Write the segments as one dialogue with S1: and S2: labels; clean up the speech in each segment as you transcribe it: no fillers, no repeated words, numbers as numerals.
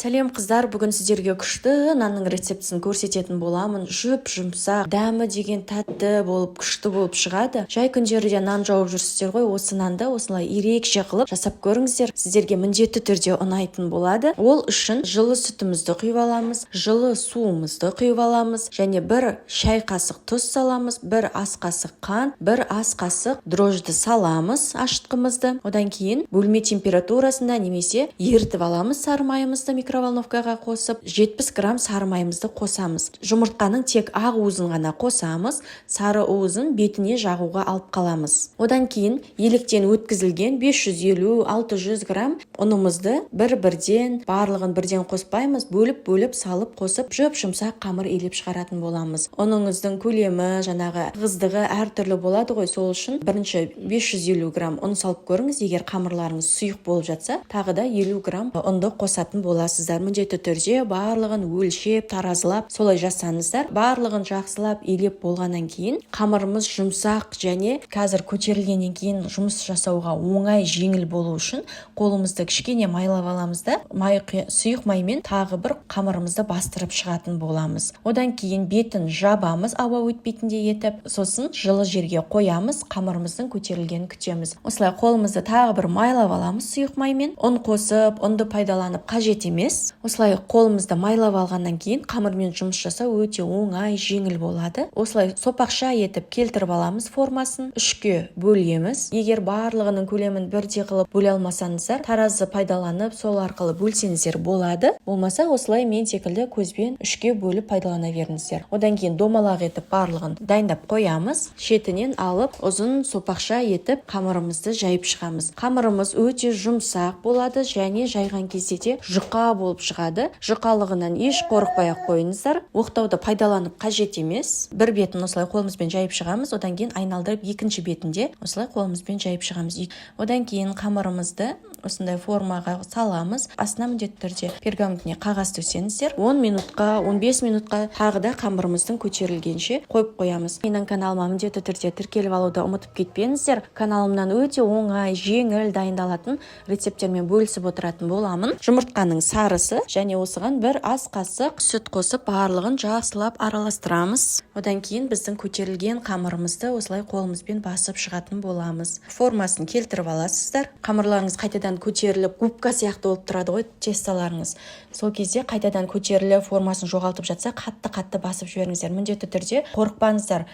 S1: Сәлем қыздар, бүгін сіздерге күшті нанның рецептісін көрсететін боламын. Жұмсақ, дәмі деген тәтті болып, күшті болып шығады. Жай күндерде нан жауып жүрсіздер ғой, осы нанды осылай ерекше қылып жасап көріңіздер. Сіздерге міндетті түрде ұнайтын болады. Ол үшін жылы сүтімізді құйып аламыз, жылы суымызды құйып аламыз, және бір шай қасық тұз саламыз, бір ас қасық қант, бір ас қасық дрожжды саламыз ашытқымызды. Одан кейін бөлме температурасында немесе ерітіп аламыз сары майымызды, микроволновкаға қосып 70 грамм сары майымызды қосамыз. Жұмыртқаның тек ақ уызын ғана қосамыз, сары уызын бетіне жағуға алып қаламыз. Одан кейін електен өткізілген 550-600 грамм ұнымызды бір-бірден, барлығын бірден қоспаймыз, бөліп салып қосып жұмсақ қамыр илеп шығаратын боламыз. Ұныңыздың көлемі, жаңағы ығыздығы әртүрлі болады ғой, сол үшін бірінші 550 грамм ұн салып көріңіз. Егер қамырларыңыз сұйық болып жатса, тағы да 50 грамм ұнды қосатын боласыздар. Міндетті түрде барлығын өлшеп, таразылап, солай жасаңыздар. Барлығын жақсылап илеп болғаннан кейін қамырымыз жұмсақ және қазір көтерілгеннен кейін жұмыс жасауға оңай, жеңіл болу үшін қолымызды кішкене майлап аламыз да, сұйық маймен тағы бір қамырымызды бастырып шығатын боламыз. Одан кейін бетін жабамыз, ауа өтпейтіндей етіп, сосын жылы жерге қоямыз, қамырымыздың көтерілгенін күтеміз. Осылай қолымызды тағы бір майлап аламыз сұйық маймен. Ұн қосып, ұнды пайдаланып қажет емес. Осылай қолымызды майлап алғаннан кейін қамырмен жұмыс жасау өте оңай, жеңіл болады. Осылай сопақша етіп келтіріп аламыз формасын. Үшке бөлеміз. Егер барлығының көлемін бірдей қылып бөле алмасаңыздар, таразы пайдаланып, сол арқылы бөлсеңіздер болады. Болмаса осылай мен секілді көзбен үшке бөліп пайдалана беріңіздер. Одан кейін домалақ етіп барлығын дайындап қоямыз. Шетінен алып, ұзын сопақша етіп қамырымызды жайып шығамыз. Қамырымыз өте жұмсақ болады және жайған кезде де жұқа болып шығады. Жұқалығынан еш қорықпай-ақ қойыңыздар. Оқтауды пайдаланып қажет емес. Бір бетін осылай қолымызбен жайып шығамыз, одан кейін айналдырып екінші бетінде осылай қолымызбен жайып шығамыз. Одан кейін қамырымызды осындай формаға саламыз. Астына міндетті түрде пергаментіне қағаз төсеңіздер. 10 минутқа, 15 минутқа тағы да қамырымыздың көтерілгенше қойып қоямыз. Менің каналыма міндетті түрде тіркеліп алуды ұмытып кетпеңіздер. Каналымнан өте оңай, жеңіл дайындалатын рецепттермен бөлісіп отыратын боламын. Жұмыртқаның сарысы және осыған бір ас қасық сүт қосып барлығын жақсылап араластырамыз. Одан кейін біздің көтерілген қамырымызды осылай қолымызбен басып шығатын боламыз. Формасын келтіріп аласыздар. Қамырларыңыз қайтадан көтеріліп, губка сияқты болып тұрады ғой тесталарыңыз. Сол кезде қайтадан көтеріліп, формасын жоғалтып жатса, қатты басып жіберіңіздер. Міндетті түрде қорықпаңыздар.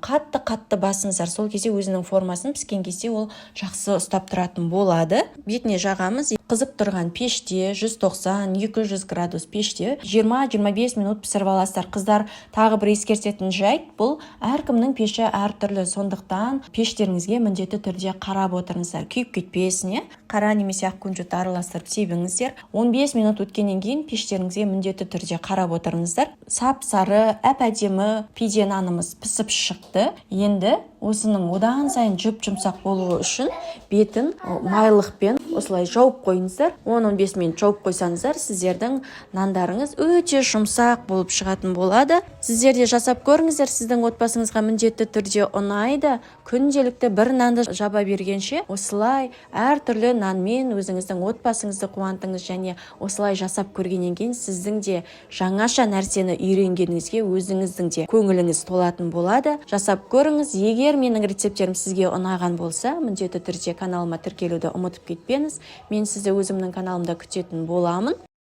S1: Қатты басыңыздар. Сол кезде өзінің формасын піскен кезде ол жақсы ұстап тұратын болады. Бетіне жағамыз. Қызып тұрған пеште 190-200 градус пеште 20-25 минут пісіріп аласыздар. Қыздар, тағы бір ескертетін жайт, бұл әркімнің пеші әртүрлі, сондықтан пештеріңізге міндетті түрде қарап отырыңыздар. Күйіп кетпесін, қара немесе ақ күнжітті араластырып себіңіздер. 15 минут өткеннен кейін пештеріңізге міндетті түрде қарап отырыңыздар. Сап-сары, әп-әдемі пиде нанымыз пісіп шықты. Енді осының одан сайын жұмсақ болуы үшін бетін майлықпен осылай жауып қойыңыздар. 10-15 минут жауып қойсаңыздар, сіздердің нандарыңыз өте жұмсақ болып шығатын болады. Сіздер де жасап көріңіздер, сіздің отбасыңызға міндетті түрде ұнайды. Күнделікті бір нанды жаба бергенше, осылай әртүрлі нанмен өзіңіздің отбасыңызды қуантыңыз және осылай жасап көргеннен кейін сіздің де жаңаша нәрсені үйренгеніңізге өзіңіздің де көңіліңіз толатын болады. Жасап көріңіз. Егер менің рецепттерім сізге ұнаған болса, міндетті түрде каналыма тіркелуді ұмытып кетпеңіз. Мен сізді өзімнің каналымда күтетін боламын.